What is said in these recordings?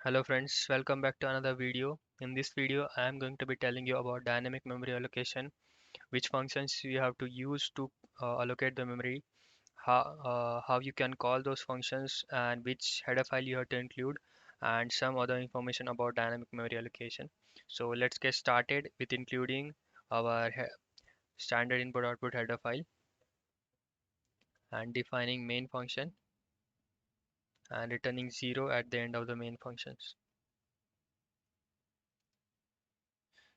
Hello friends, welcome back to another video. In this video, I am going to be telling you about dynamic memory allocation, which functions you have to use to allocate the memory, how you can call those functions, and which header file you have to include, and some other information about dynamic memory allocation. So let's get started with including our standard input-output header file and defining main function and returning 0 at the end of the main functions.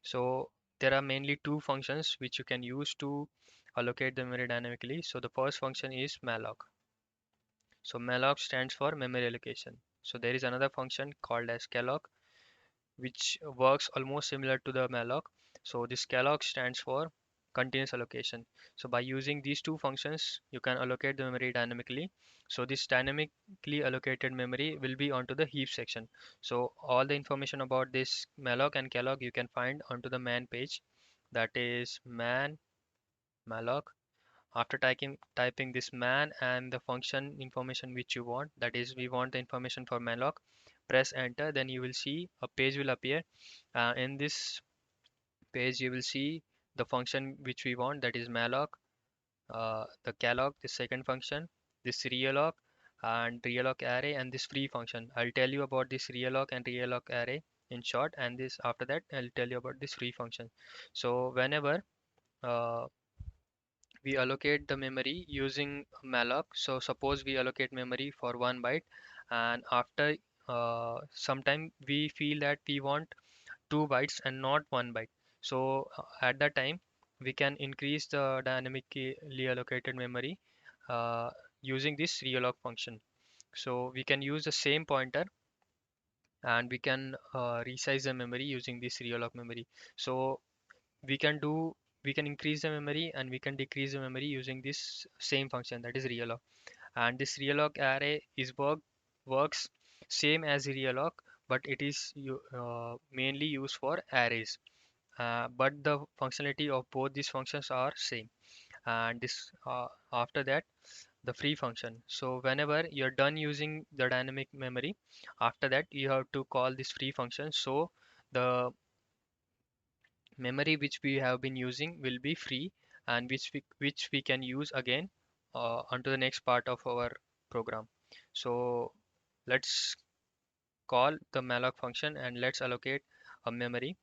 So there are mainly two functions which you can use to allocate the memory dynamically. So the first function is malloc. So malloc stands for memory allocation. So there is another function called as calloc, which works almost similar to the malloc. So this calloc stands for continuous allocation. So by using these two functions, you can allocate the memory dynamically. So this dynamically allocated memory will be onto the heap section. So all the information about this malloc and calloc you can find onto the man page, that is man malloc. After typing this man and the function information which you want, that is we want the information for malloc, press enter, then you will see a page will appear. In this page you will see the function which we want, that is malloc, the calloc, the second function, this realloc and realloc array, and this free function. I'll tell you about this realloc and realloc array in short, and this after that I'll tell you about this free function. So whenever uh, we allocate the memory using malloc, so suppose we allocate memory for 1 byte, and after some time we feel that we want 2 bytes and not 1 byte. So at that time we can increase the dynamically allocated memory uh, using this realloc function. So we can use the same pointer and we can resize the memory using this realloc memory. So we can do we can increase the memory and we can decrease the memory using this same function, that is realloc. And this realloc array works same as realloc, but it is mainly used for arrays. But the functionality of both these functions are same. And this after that, the free function. So whenever you're done using the dynamic memory, after that you have to call this free function. So the memory which we have been using will be free, and which we can use again onto the next part of our program. So let's call the malloc function and let's allocate a memory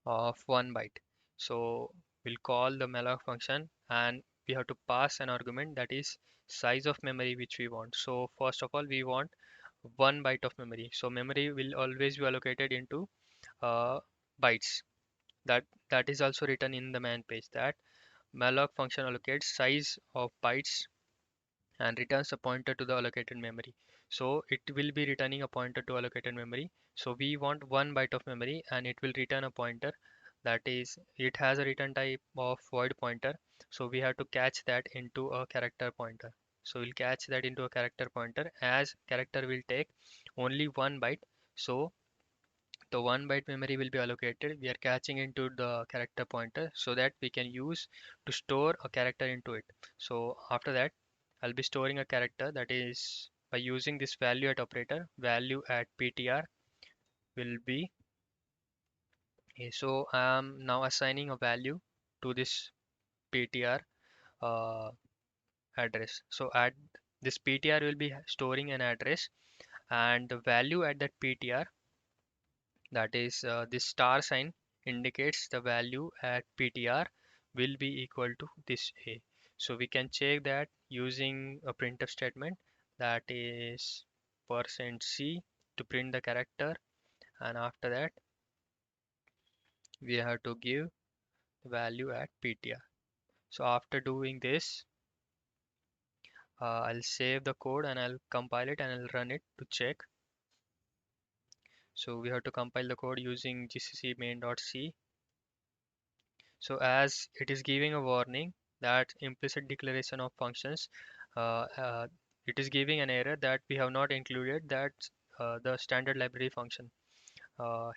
of 1 byte. So we'll call the malloc function and we have to pass an argument, that is size of memory which we want. So first of all we want 1 byte of memory. So memory will always be allocated into uh, bytes. That is also written in the man page, that malloc function allocates size of bytes and returns a pointer to the allocated memory. So it will be returning a pointer to allocated memory. So we want 1 byte of memory and it will return a pointer, that is it has a return type of void pointer. So we have to catch that into a character pointer. So we'll catch that into a character pointer, as character will take only 1 byte. So the 1 byte memory will be allocated. We are catching into the character pointer so that we can use to store a character into it. So after that, I'll be storing a character, that is by using this value at operator. Value at ptr will be so I am now assigning a value to this ptr uh, address. So at this ptr will be storing an address, and the value at that ptr, that is this star sign indicates the value at ptr will be equal to this a. So we can check that using a printf statement, that is %c to print the character, and after that we have to give the value at ptr. So after doing this, I'll save the code and I'll compile it and I'll run it to check. So we have to compile the code using gcc main.c. So as it is giving a warning that implicit declaration of functions, it is giving an error that we have not included that the standard library function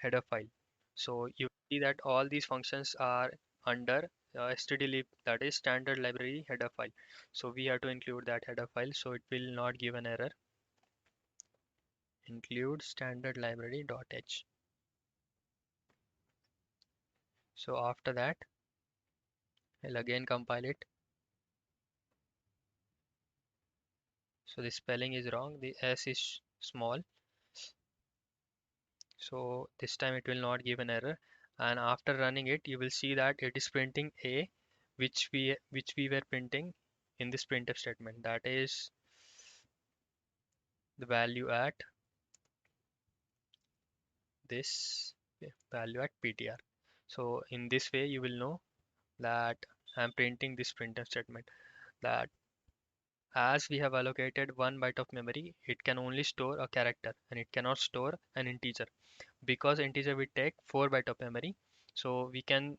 header file. So you see that all these functions are under stdlib, that is standard library header file. So we have to include that header file so it will not give an error. include standard library.h. So after that, I'll again compile it. So the spelling is wrong. The S is small. So this time it will not give an error. And after running it, you will see that it is printing A, which we were printing in this printf statement. That is the value at this value at PTR. So in this way, you will know that I'm printing this printf statement, that as we have allocated 1 byte of memory, it can only store a character and it cannot store an integer. Because integer will take 4 byte of memory, so we can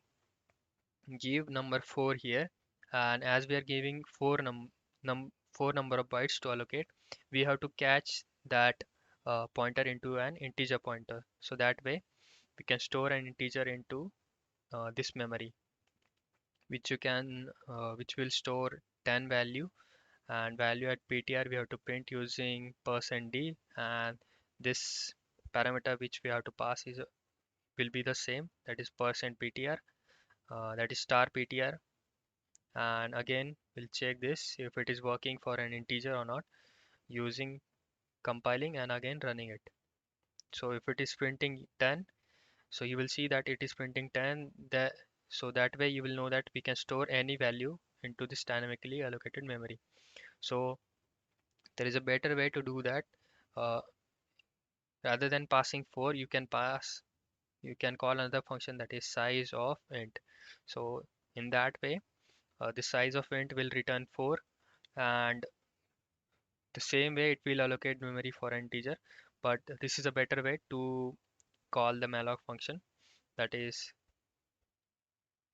give number 4 here, and as we are giving 4 number of bytes to allocate, we have to catch that pointer into an integer pointer, so that way we can store an integer into this memory, which will store 10 value, and value at ptr we have to print using %d, and this parameter which we have to pass is will be the same, that is %ptr, that is star ptr. And again we'll check this if it is working for an integer or not using compiling and again running it. So if it is printing 10, so you will see that it is printing 10, so that way you will know that we can store any value into this dynamically allocated memory. So there is a better way to do that. uh, Rather than passing 4, you can call another function, that is size of int. So in that way, the size of int will return 4, and the same way it will allocate memory for an integer. But this is a better way to call the malloc function, that is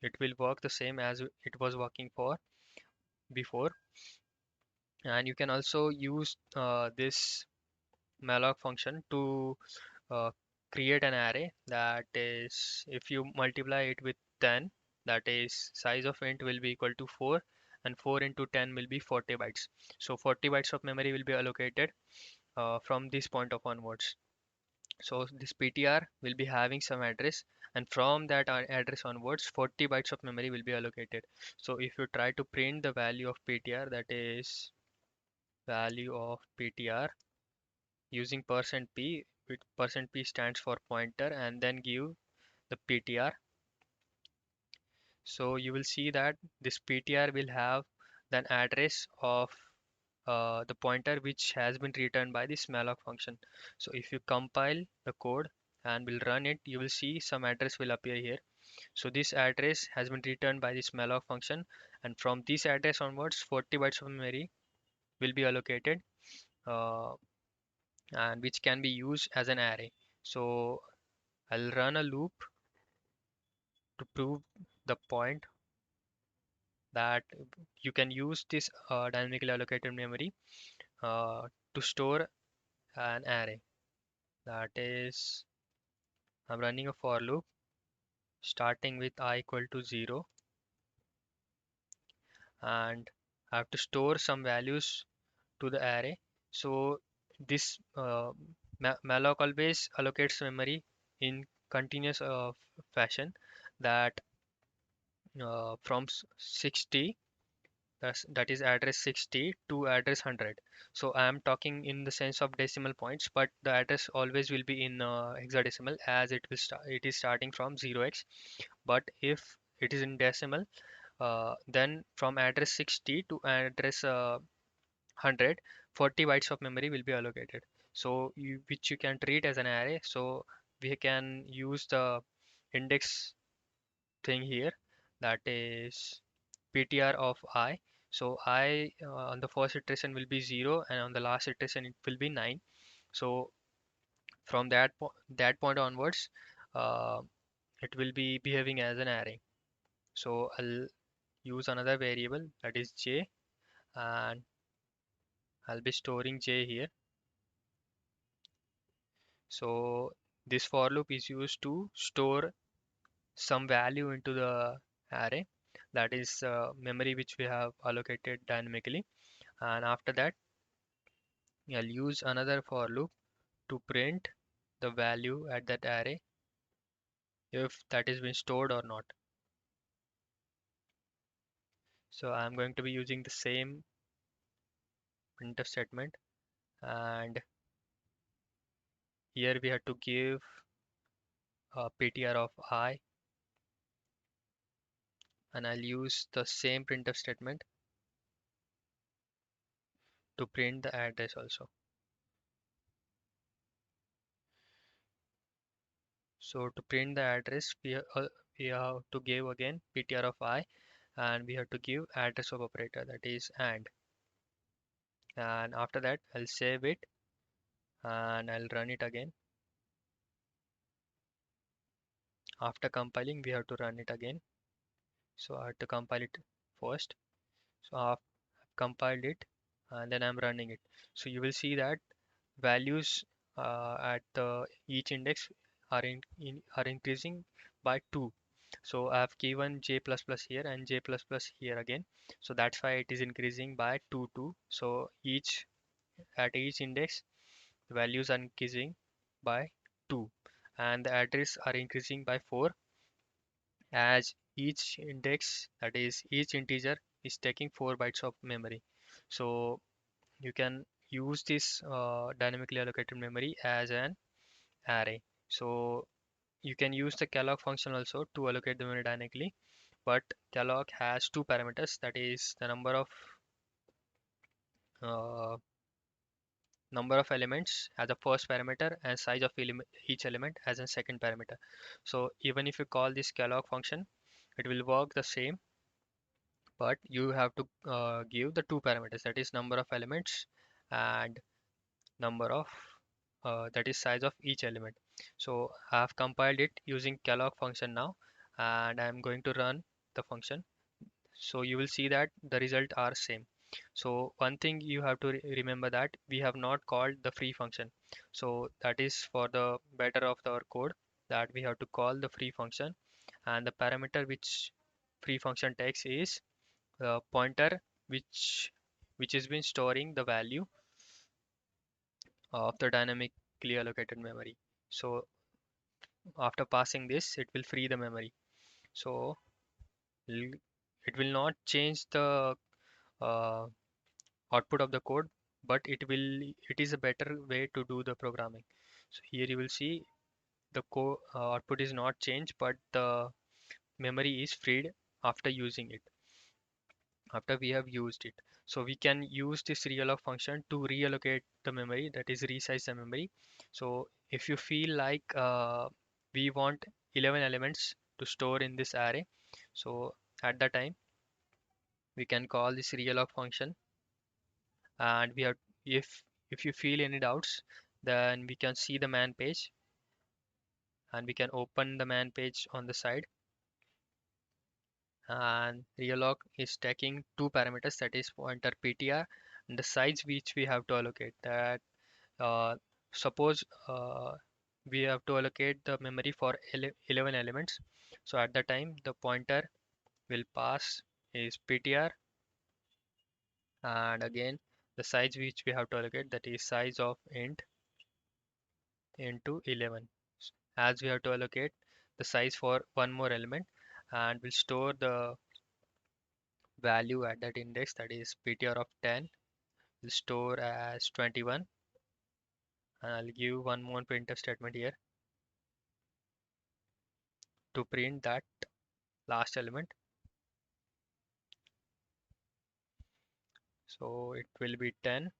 it will work the same as it was working for before. And you can also use this malloc function to uh, create an array, that is if you multiply it with 10, that is size of int will be equal to 4, and 4 into 10 will be 40 bytes. So 40 bytes of memory will be allocated from this point of onwards. So this ptr will be having some address, and from that address onwards 40 bytes of memory will be allocated. So if you try to print the value of ptr, that is value of ptr using %p, which %p stands for pointer, and then give the ptr. So you will see that this ptr will have an address of the pointer which has been returned by this malloc function. So if you compile the code and will run it, you will see some address will appear here. So this address has been returned by this malloc function, and from this address onwards 40 bytes of memory will be allocated, uh, and which can be used as an array. So I'll run a loop to prove the point that you can use this dynamically allocated memory uh, to store an array. That is, I'm running a for loop starting with I equal to 0, and I have to store some values to the array. So this malloc always allocates memory in continuous fashion, that from 60, that is address 60 to address 100. So I am talking in the sense of decimal points, but the address always will be in hexadecimal, as it is starting from 0x. But if it is in decimal, then from address 60 to address 100, 40 bytes of memory will be allocated. So which you can treat as an array. So we can use the index thing here, that is ptr of I. So I on the first iteration will be 0, and on the last iteration it will be 9. So from that point onwards, uh, it will be behaving as an array. So I'll use another variable, that is j, and I'll be storing j here. So this for loop is used to store some value into the array, that is memory which we have allocated dynamically. And after that, I'll use another for loop to print the value at that array if that is been stored or not. So I'm going to be using the same printf statement, and here we have to give a ptr of I, and I'll use the same printf statement to print the address also. So to print the address, we have to give again ptr of I, and we have to give address of operator, that is and. And after that, I'll save it and I'll run it again. After compiling, we have to run it again. So I have to compile it first. So I've compiled it and then I'm running it. So you will see that values at each index are increasing by 2. So I have given j++ here and j++ here again. So that's why it is increasing by 2 2. So at each index the values are increasing by 2, and the address are increasing by 4, as each index, that is each integer, is taking 4 bytes of memory. So you can use this dynamically allocated memory as an array. So you can use the calloc function also to allocate the memory dynamically, but calloc has two parameters, that is the uh, number of elements as a first parameter and size of each element as a second parameter. So even if you call this calloc function, it will work the same, but you have to give the two parameters, that is number of elements and number of that is size of each element. So I have compiled it using calloc function now, and I am going to run the function. So you will see that the result are same. So one thing you have to remember, that we have not called the free function. So that is for the better of our code, that we have to call the free function, and the parameter which free function takes is the pointer which has been storing the value of the dynamically allocated memory. So after passing this, it will free the memory. So l- it will not change the uh, output of the code, but it is a better way to do the programming. So here you will see the output is not changed, but the memory is freed after using it, after we have used it. So we can use this realloc function to reallocate the memory, that is resize the memory. So if you feel like we want 11 elements to store in this array, so at that time we can call this realloc function, and we have if you feel any doubts, then we can see the man page, and we can open the man page on the side, and realloc is taking two parameters, that is pointer ptr and the size which we have to allocate. That suppose we have to allocate the memory for 11 elements. So at the time the pointer will pass is ptr, and again the size which we have to allocate, that is size of int into 11, as we have to allocate the size for one more element, and we'll store the value at that index, that is ptr of 10 will store as 21, and I'll give one more printf statement here to print that last element. So it will be 10,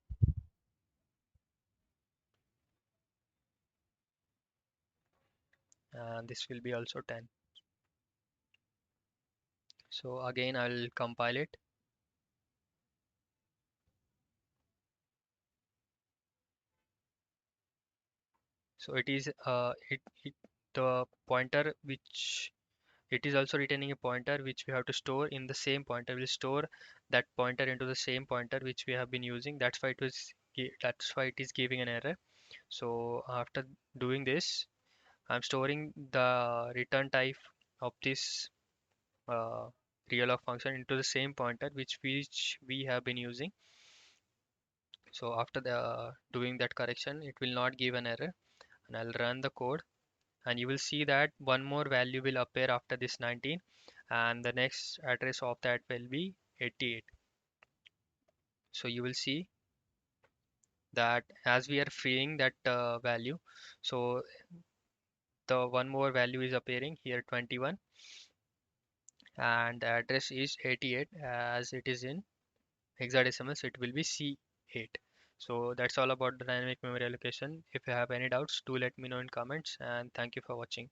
and this will be also 10. So again I'll compile it. So it the pointer which it is also returning a pointer which we have to store in the same pointer. We'll store that pointer into the same pointer which we have been using. That's why it is giving an error. So after doing this, I'm storing the return type of this uh, realloc function into the same pointer which we have been using. So after the doing that correction, it will not give an error, and I'll run the code, and you will see that one more value will appear after this 19, and the next address of that will be 88. So you will see that as we are freeing that value, so the one more value is appearing here, 21, and the address is 88 as it is in hexadecimal, so it will be C8. So that's all about the dynamic memory allocation. If you have any doubts, do let me know in comments, and thank you for watching.